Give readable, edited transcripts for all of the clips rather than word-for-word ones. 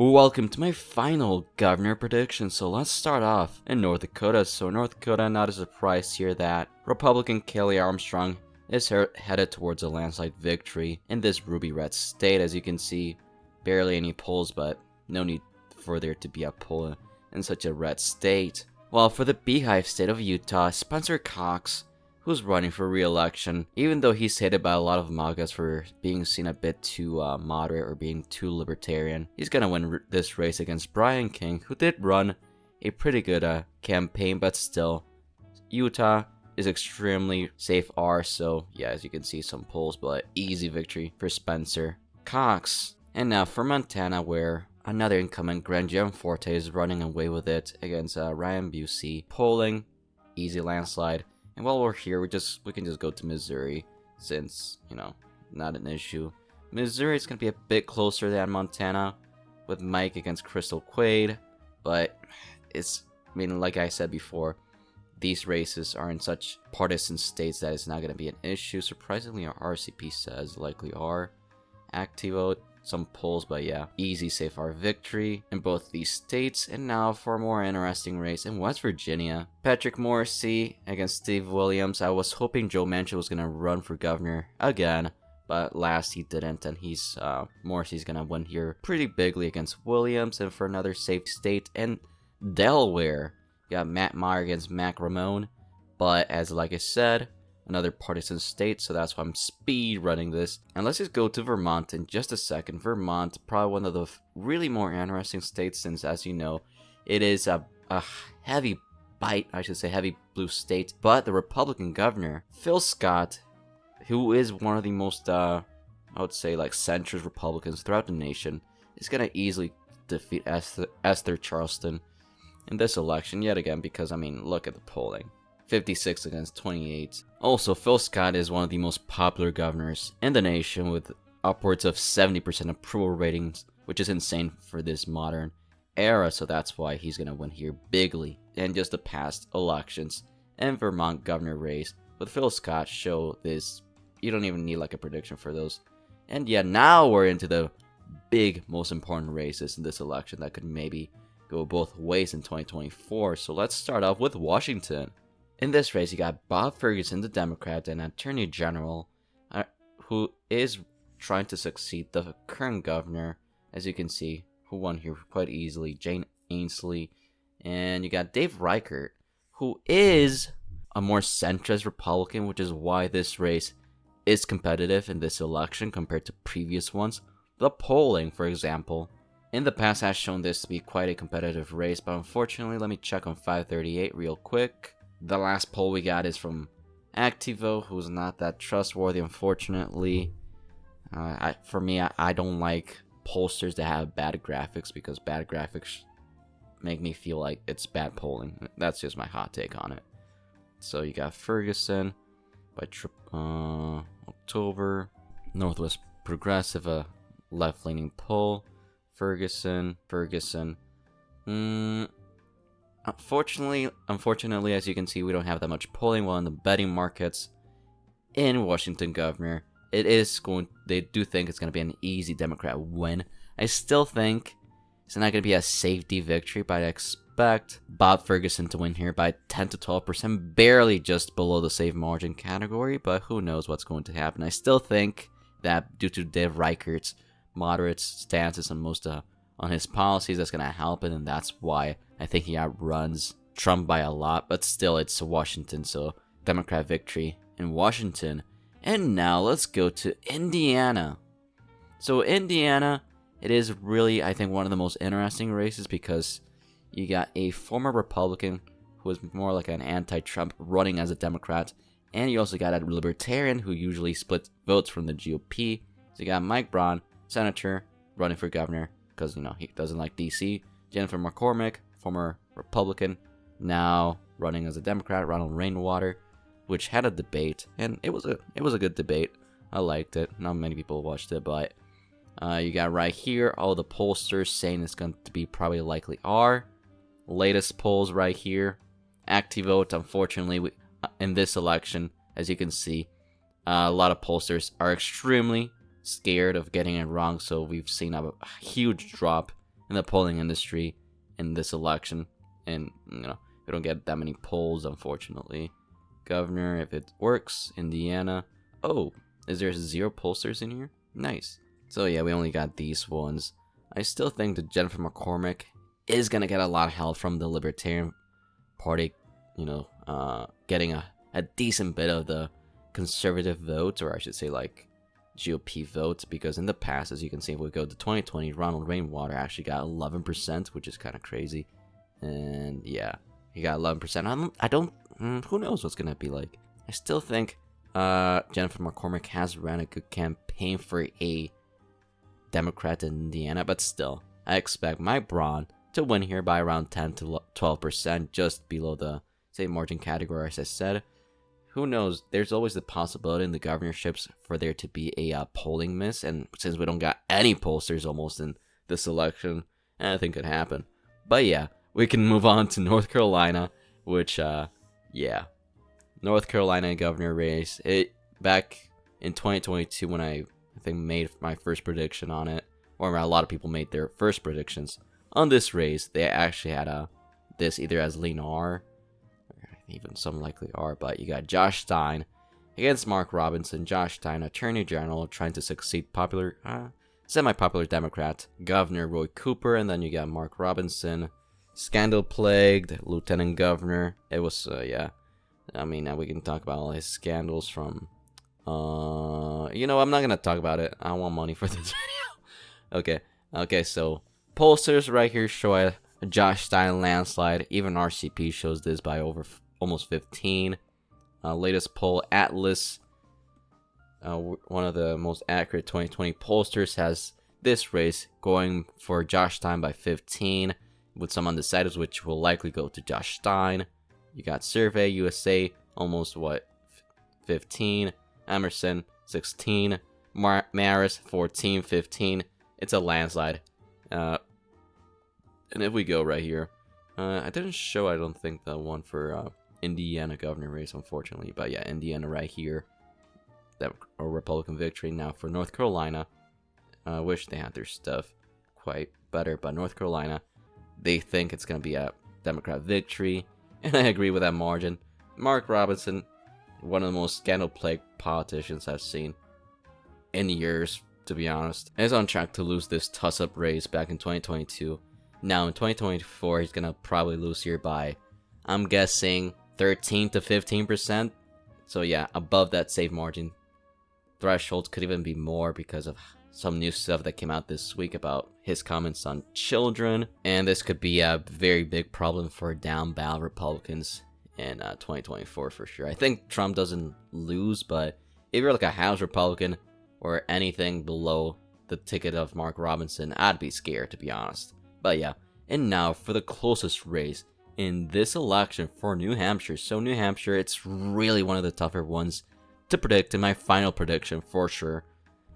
Welcome to my final governor prediction. So let's start off in North Dakota. So North Dakota, not a surprise here that Republican Kelly Armstrong is headed towards a landslide victory in this ruby red state. As you can see, barely any polls, but no need for there to be a poll in such a red state. While for the Beehive state of Utah, Spencer Cox, who's running for re-election, even though he's hated by a lot of MAGAs for being seen a bit too moderate or being too libertarian, he's gonna win this race against Brian King, who did run a pretty good campaign, but still, Utah is extremely safe R, so yeah, as you can see, some polls, but easy victory for Spencer Cox. And now for Montana, where another incumbent, Grand Gianforte, is running away with it against Ryan Busey. Polling, easy landslide. And while we're here, we can just go to Missouri, since, you know, not an issue. Missouri is going to be a bit closer than Montana, with Mike against Crystal Quaid, but it's, I mean, like I said before, these races are in such partisan states that it's not going to be an issue. Surprisingly, our RCP says likely are. Activote, some polls, but yeah, easy safe R victory in both these states. And now for a more interesting race in West Virginia, Patrick Morrissey against Steve Williams. I was hoping Joe Manchin was gonna run for governor again, but last he didn't, and Morrissey's gonna win here pretty bigly against Williams. And for another safe state in Delaware, you got Matt Meyer against Mac Ramone, but as like I said, another partisan state, so that's why I'm speed running this. And let's just go to Vermont in just a second. Vermont, probably one of the really more interesting states, since, as you know, it is a heavy bite, I should say, heavy blue state. But the Republican governor, Phil Scott, who is one of the most, I would say, like, centrist Republicans throughout the nation, is going to easily defeat Esther Charleston in this election yet again, because, I mean, look at the polling. 56 against 28. Also, Phil Scott is one of the most popular governors in the nation with upwards of 70% approval ratings, which is insane for this modern era, so that's why he's gonna win here bigly. And just the past elections and Vermont governor race with Phil Scott show this. You don't even need like a prediction for those. And yeah, now we're into the big, most important races in this election that could maybe go both ways in 2024. So let's start off with Washington. In this race, you got Bob Ferguson, the Democrat, and Attorney General, who is trying to succeed the current governor, as you can see, who won here quite easily, Jane Ainsley. And you got Dave Reichert, who is a more centrist Republican, which is why this race is competitive in this election compared to previous ones. The polling, for example, in the past has shown this to be quite a competitive race, but unfortunately, let me check on 538 real quick. The last poll we got is from Activo, who's not that trustworthy, unfortunately. For me, I don't like pollsters that have bad graphics, because bad graphics make me feel like it's bad polling. That's just my hot take on it. So you got Ferguson by October, Northwest Progressive, a left-leaning poll. Ferguson. Unfortunately, as you can see, we don't have that much polling. While in the betting markets in Washington governor, they do think it's going to be an easy Democrat win. I still think it's not going to be a safety victory, but I expect Bob Ferguson to win here by 10 to 12%, barely just below the safe margin category, but who knows what's going to happen. I still think that due to Dave Reichert's moderate stances on his policies, that's going to help it, and that's why I think he outruns Trump by a lot. But still, it's Washington, so Democrat victory in Washington. And now let's go to Indiana. So Indiana, it is really, I think, one of the most interesting races, because you got a former Republican who is more like an anti-Trump running as a Democrat, and you also got a Libertarian who usually splits votes from the GOP. So you got Mike Braun, Senator, running for governor, because, you know, he doesn't like DC. Jennifer McCormick, former Republican, now running as a Democrat. Ronald Rainwater, which had a debate, and it was a good debate. I liked it. Not many people watched it, but you got right here all the pollsters saying it's going to be probably likely R. Latest polls right here. ActiVote, unfortunately, in this election, as you can see, a lot of pollsters are extremely scared of getting it wrong, so we've seen a huge drop in the polling industry in this election. And, we don't get that many polls, unfortunately. Governor, if it works, Indiana. Oh, is there 0 pollsters in here? Nice. So yeah, we only got these ones. I still think that Jennifer McCormick is gonna get a lot of help from the Libertarian Party, getting a decent bit of the conservative votes, or I should say like GOP votes, because in the past, as you can see, if we go to 2020, Ronald Rainwater actually got 11%, which is kind of crazy. And yeah, he got 11%. I don't, who knows what's gonna be like. I still think Jennifer McCormick has ran a good campaign for a Democrat in Indiana, but still, I expect Mike Braun to win here by around 10 to 12%, just below the safe margin category, as I said. Who knows? There's always the possibility in the governorships for there to be a polling miss, and since we don't got any pollsters almost in this election, anything could happen. But yeah, we can move on to North Carolina, which, yeah. North Carolina governor race. Back in 2022 when I think made my first prediction on it, or a lot of people made their first predictions on this race, they actually had this either as lean R, or even some likely R, but you got Josh Stein against Mark Robinson. Josh Stein, Attorney General, trying to succeed semi-popular Democrat Governor Roy Cooper, and then you got Mark Robinson, scandal-plagued Lieutenant Governor. It was, yeah. I mean, we can talk about all his scandals from I'm not gonna talk about it. I want money for this video. Okay, so pollsters right here show a Josh Stein landslide. Even RCP shows this by over almost 15. Latest poll, Atlas, one of the most accurate 2020 pollsters, has this race going for Josh Stein by 15, with some undecideds, which will likely go to Josh Stein. You got Survey USA, almost 15. Emerson, 16. Maris, 14, 15. It's a landslide. And if we go right here, I didn't show, I don't think, the one for Indiana governor race, unfortunately. But yeah, Indiana right here. That a Republican victory. Now for North Carolina, I wish they had their stuff quite better. But North Carolina, they think it's going to be a Democrat victory. And I agree with that margin. Mark Robinson, one of the most scandal-plagued politicians I've seen in years, to be honest, is on track to lose this toss-up race back in 2022. Now in 2024, he's gonna probably lose here by, I'm guessing, 13 to 15%. So yeah, above that safe margin threshold, could even be more because of some new stuff that came out this week about his comments on children. And this could be a very big problem for down-ballot Republicans in 2024 for sure. I think Trump doesn't lose, but if you're like a House Republican or anything below the ticket of Mark Robinson, I'd be scared, to be honest. But yeah, and now for the closest race in this election for New Hampshire. So New Hampshire, it's really one of the tougher ones to predict, in my final prediction for sure,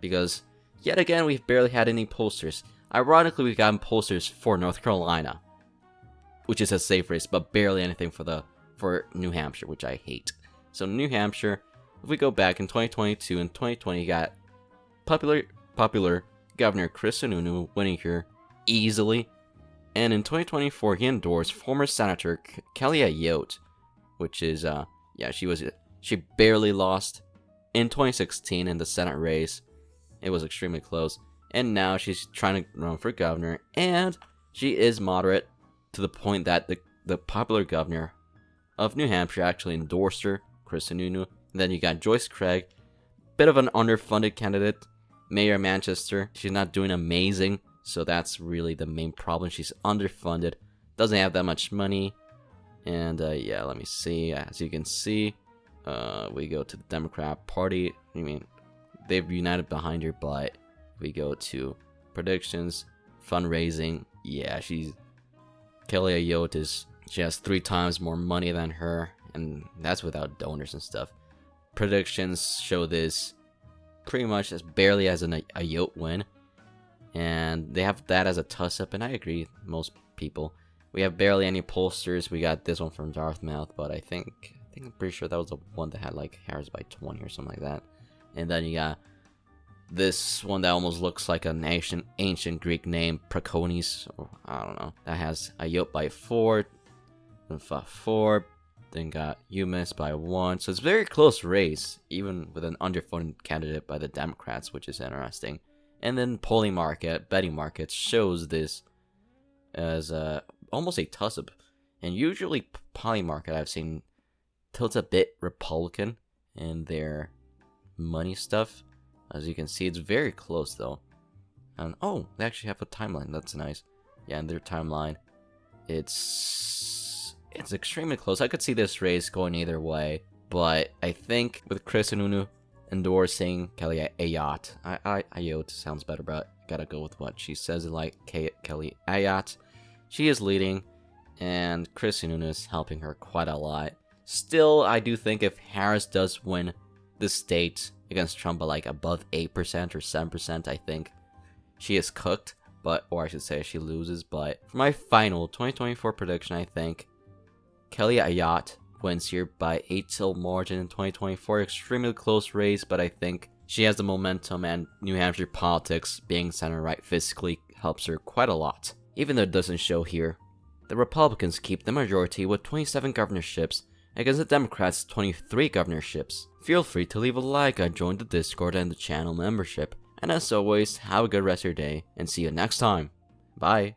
because yet again we've barely had any pollsters. Ironically, we've gotten pollsters for North Carolina, which is a safe race, but barely anything for New Hampshire, which I hate. So New Hampshire, if we go back in 2022 and 2020, you got popular Governor Chris Sununu winning here easily. And in 2024, he endorsed former Senator Kelly Ayotte, which is, she barely lost in 2016 in the Senate race. It was extremely close. And now she's trying to run for governor, and she is moderate to the point that the popular governor of New Hampshire actually endorsed her, Chris Sununu. Then you got Joyce Craig, bit of an underfunded candidate. Mayor of Manchester, she's not doing amazing, so that's really the main problem. She's underfunded, doesn't have that much money, and yeah, let me see. As you can see, we go to the Democrat Party. I mean, they've united behind her, but we go to predictions, fundraising. Yeah, Kelly Ayotte she has 3 times more money than her, and that's without donors and stuff. Predictions show this pretty much as barely as an Ayotte win, and they have that as a toss-up, and I agree, most people. We have barely any pollsters. We got this one from Dartmouth, but I think I'm pretty sure that was the one that had like Harris by 20 or something like that. And then you got this one that almost looks like an ancient Greek name, Prakonis, or I don't know. That has Ayot by 4, then 4, then got Umis by 1. So it's a very close race, even with an underfunded candidate by the Democrats, which is interesting. And then polling market, betting markets shows this as almost a toss-up. And usually polling market I've seen tilts a bit Republican in their money stuff. As you can see, it's very close though. And oh, they actually have a timeline. That's nice. Yeah, in their timeline, it's extremely close. I could see this race going either way, but I think with Chris Sununu endorsing Kelly Ayotte, Ayotte sounds better, but gotta go with what she says. Like Kelly Ayotte, she is leading, and Chris Sununu is helping her quite a lot. Still, I do think if Harris does win the state against Trump by like above 8% or 7%, I think she is cooked, or I should say she loses. But for my final 2024 prediction, I think Kelly Ayotte wins here by 8 margin in 2024. Extremely close race, but I think she has the momentum, and New Hampshire politics being center-right fiscally helps her quite a lot. Even though it doesn't show here, the Republicans keep the majority with 27 governorships against the Democrats' 23 governorships. Feel free to leave a like and join the Discord and the channel membership. And as always, have a good rest of your day, and see you next time. Bye.